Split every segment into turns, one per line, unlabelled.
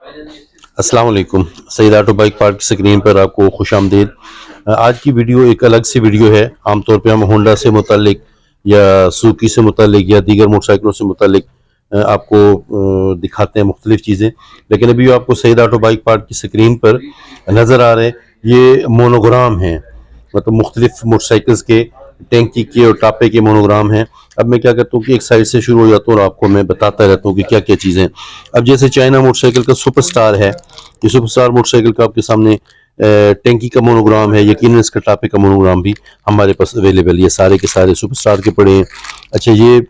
अस्सलाम वालेकुम। Saeed auto bike park की स्क्रीन पर आपको खुश आमदीद। आज की वीडियो एक अलग सी वीडियो है। आमतौर पे हम होंडा से मुतालिक या सुजुकी से मुतालिक या दीगर मोटरसाइकिलों से मुतालिक आपको दिखाते हैं मुख्तलिफ चीज़ें, लेकिन अभी आपको सईद ऑटो बाइक पार्क की स्क्रीन पर नज़र आ रहे हैं ये मोनोग्राम हैं, मतलब मुख्तलिफ मोटरसाइकिल्स के टैंकी के और टापे के मोनोग्राम हैं। अब मैं क्या करता हूँ कि एक साइड से शुरू हो जाता हूँ और आपको मैं बताता रहता हूँ कि क्या क्या चीज़ें। अब जैसे चाइना मोटरसाइकिल का सुपरस्टार है, ये सुपरस्टार मोटरसाइकिल का आपके सामने टैंकी का मोनोग्राम है। यकीनन इसका टापे का मोनोग्राम भी हमारे पास अवेलेबल, ये सारे के सारे सुपरस्टार के पड़े हैं। अच्छा, ये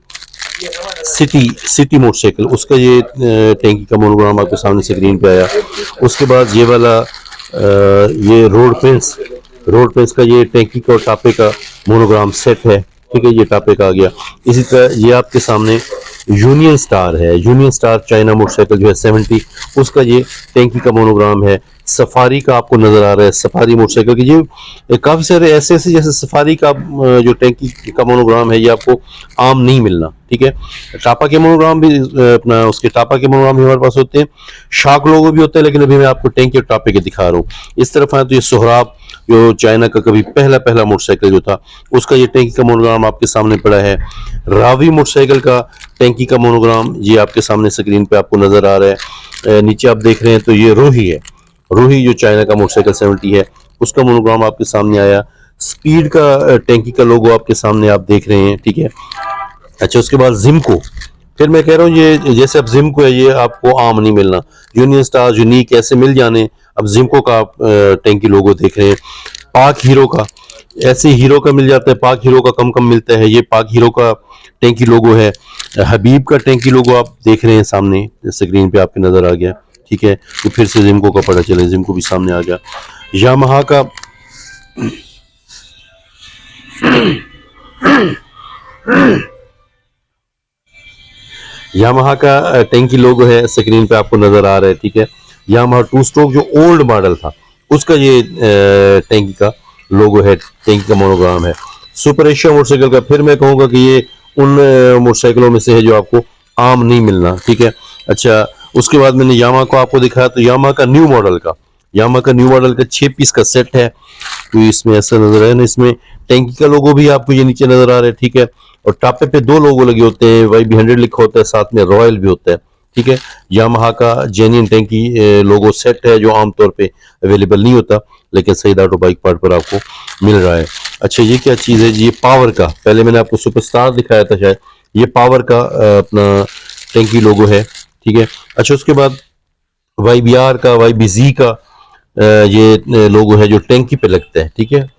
सिटी सिटी मोटरसाइकिल, उसका ये टैंकी का मोनोग्राम आपके सामने स्क्रीन पे आया। उसके बाद ये वाला ये रोड पेंस का ये टैंकी का और टापे का मोनोग्राम सेट है। ठीक है, ये टापे का आ गया। इसी तरह ये आपके सामने यूनियन स्टार है, यूनियन स्टार चाइना मोटरसाइकिल जो है 70, उसका ये टैंकी का मोनोग्राम है। सफारी का आपको नजर आ रहा है, सफारी मोटरसाइकिल की ये काफी सारे ऐसे ऐसे, जैसे सफारी का जो टैंकी का मोनोग्राम है ये आपको आम नहीं मिलना। ठीक है, टापा के मोनोग्राम भी अपना उसके टापा के मोनोग्राम भी हमारे पास होते हैं, शार्क लोगो भी होते हैं, लेकिन अभी मैं आपको टैंकी और टापे के दिखा रहा हूँ। इस तरफ आए तो ये सोहराब जो चाइना का कभी पहला पहला मोटरसाइकिल जो था, उसका ये टैंकी का मोनोग्राम आपके सामने पड़ा है। रावी मोटरसाइकिल का टैंकी का मोनोग्राम ये आपके सामने स्क्रीन पे आपको नजर आ रहा है। नीचे आप देख रहे हैं तो ये रोही है, रोही जो चाइना का मोटरसाइकिल 70 है, उसका मोनोग्राम आपके सामने आया। स्पीड का टैंकी का लोगो आपके सामने आप देख रहे हैं। ठीक है, अच्छा, उसके बाद जिमको, फिर मैं कह रहा हूँ ये जैसे अब जिमको है, ये आपको आम नहीं मिलना। यूनियन स्टार, यूनिक ऐसे मिल जाने, अब जिमको का आप टैंकी लोगो देख रहे हैं। पाक हीरो का, ऐसे हीरो का मिल जाता है, पाक हीरो का कम कम मिलता है, ये पाक हीरो का टैंकी लोगो है। हबीब का टैंकी लोगो आप देख रहे हैं सामने स्क्रीन पे आपके नजर आ गया। ठीक है, तो फिर से जिमको का पता चले, जिमको भी सामने आ गया। यामाहा का यामाहा का टैंकी लोगो है, स्क्रीन पे आपको नजर आ रहा है। ठीक है, यामाहा टू स्ट्रोक जो ओल्ड मॉडल था, उसका ये टैंकी का लोगो है, टैंकी का मोनोग्राम है। सुपर एशिया मोटरसाइकिल का फिर मैं कहूंगा कि ये उन मोटरसाइकिलों में से है जो आपको आम नहीं मिलना। ठीक है, अच्छा, उसके बाद मैंने यामाहा को आपको दिखाया, तो यामाहा का न्यू मॉडल का 6 पीस का सेट है। तो इसमें ऐसा नजर है ना, इसमें टैंकी का लोगो भी आपको ये नीचे नजर आ रहा है। ठीक है, और टापे पे 2 लोगो लगे होते हैं, YB100 लिखा होता है, साथ में रॉयल भी होता है। ठीक है, यामाहा का जेन्युइन टैंकी लोगो सेट है जो आमतौर पे अवेलेबल नहीं होता, लेकिन सईद ऑटो बाइक पार्ट पर आपको मिल रहा है। अच्छा, ये क्या चीज़ है जी? ये पावर का, पहले मैंने आपको सुपरस्टार दिखाया था शायद, ये पावर का अपना टैंकी लोगो है। ठीक है, अच्छा, उसके बाद YBR का, YBZ का ये लोगो है जो टैंकी पे लगता है। ठीक है,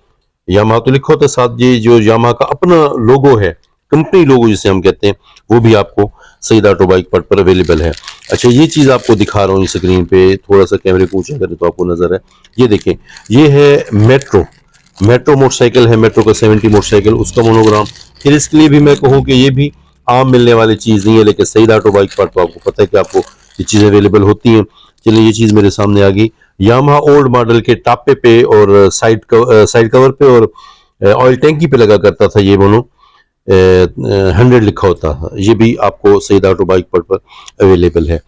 यामाहा तो लिखा होता है साथ, ये जो यामाहा का अपना लोगो है, कंपनी लोगो जिसे हम कहते हैं, वो भी आपको सईद ऑटो बाइक पर अवेलेबल है। अच्छा, ये चीज आपको दिखा रहा हूँ स्क्रीन पे, थोड़ा सा कैमरे को ऊंचा करें तो आपको नजर है। ये देखें, ये है मेट्रो मोटरसाइकिल है, मेट्रो का 70 मोटरसाइकिल, उसका मोनोग्राम। फिर इसके लिए भी मैं कहूँ कि ये भी आम मिलने वाली चीज नहीं है, लेकिन सईद ऑटो बाइक पर तो आपको पता है कि आपको ये चीजें अवेलेबल होती हैं। चलिए, ये चीज मेरे सामने आ गई। यामाहा ओल्ड मॉडल के टापे पे और साइड कवर पे और ऑयल टैंकी पे लगा करता था ये मोनो 100 लिखा होता था, ये भी आपको सईद ऑटो बाइक पर अवेलेबल है।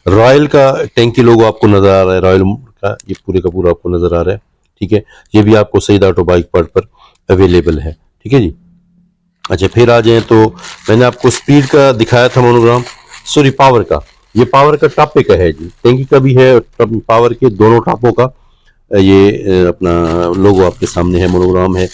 रॉयल का टैंकी लोगो आपको नजर आ रहा है, रॉयल का ये पूरे का पूरा आपको नजर आ रहा है। ठीक है, ये भी आपको सईद ऑटो बाइक पर अवेलेबल है। ठीक है जी। अच्छा, फिर आ जाए तो मैंने आपको स्पीड का दिखाया था मोनोग्राम, सॉरी पावर का, ये पावर का टापे का है जी, टैंकी का भी है, पावर के दोनों टापों का ये अपना लोगो आपके सामने है, मोनोग्राम है।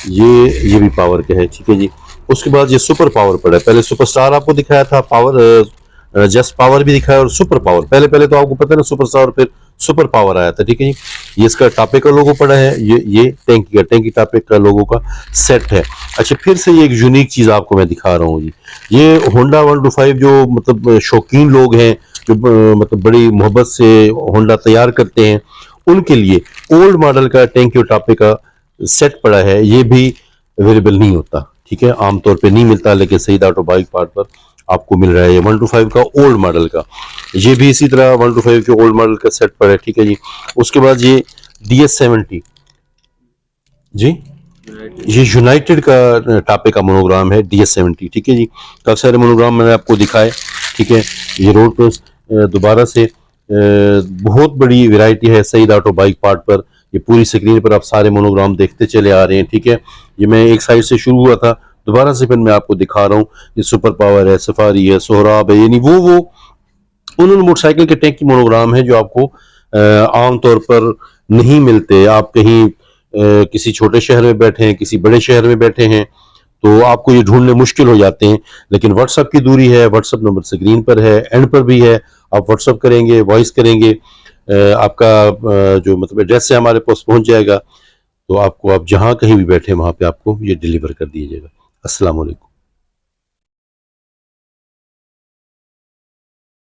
ये भी पावर का है। ठीक है जी। उसके बाद ये सुपर पावर पड़ा है, पहले सुपरस्टार आपको दिखाया था, पावर जस्ट पावर भी दिखाया और सुपर पावर, पहले पहले तो आपको पता है ना सुपरस्टार, फिर सुपर पावर आया था। ठीक है जी। ये इसका टापे का लोगो पड़ा है, ये टैंकी टापे का लोगो का सेट है। अच्छा, फिर से ये एक यूनिक चीज आपको मैं दिखा रहा हूँ जी, ये होंडा 125 जो मतलब शौकीन लोग हैं, जो मतलब बड़ी मोहब्बत से होंडा तैयार करते हैं, उनके लिए ओल्ड मॉडल का टैंकी और टापे का सेट पड़ा है, ये भी अवेलेबल नहीं होता। ठीक है, आमतौर पे नहीं मिलता, लेकिन सईद ऑटो बाइक पार्ट पर आपको मिल रहा है। ये 125 का ओल्ड मॉडल का, ये भी इसी तरह 125 के ओल्ड मॉडल का सेट पर है। ठीक है जी। उसके बाद ये DS70 जी, ये यूनाइटेड का टापे का मोनोग्राम है, DS70। ठीक है जी। काफी सारे मोनोग्राम मैंने आपको दिखाए। ठीक है, ये रोड पर दोबारा से बहुत बड़ी वैरायटी है सईद ऑटो बाइक पार्ट पर। ये पूरी स्क्रीन पर आप सारे मोनोग्राम देखते चले आ रहे हैं, ठीक है। ये मैं एक साइड से शुरू हुआ था, दोबारा से फिर मैं आपको दिखा रहा हूँ। ये सुपर पावर है, सफारी है, सोहराब है, यानी वो उन मोटरसाइकिल के टैंक की मोनोग्राम है जो आपको आमतौर पर नहीं मिलते। आप कहीं किसी छोटे शहर में बैठे हैं, किसी बड़े शहर में बैठे हैं, तो आपको ये ढूंढने मुश्किल हो जाते हैं। लेकिन व्हाट्सअप की दूरी है, व्हाट्सअप नंबर स्क्रीन पर है, एंड पर भी है। आप व्हाट्सअप करेंगे, वॉइस करेंगे, आपका जो मतलब एड्रेस है हमारे पास पहुंच जाएगा। तो आपको आप जहां कहीं भी बैठे वहां पे आपको ये डिलीवर कर दिया जाएगा। अस्सलाम वालेकुम।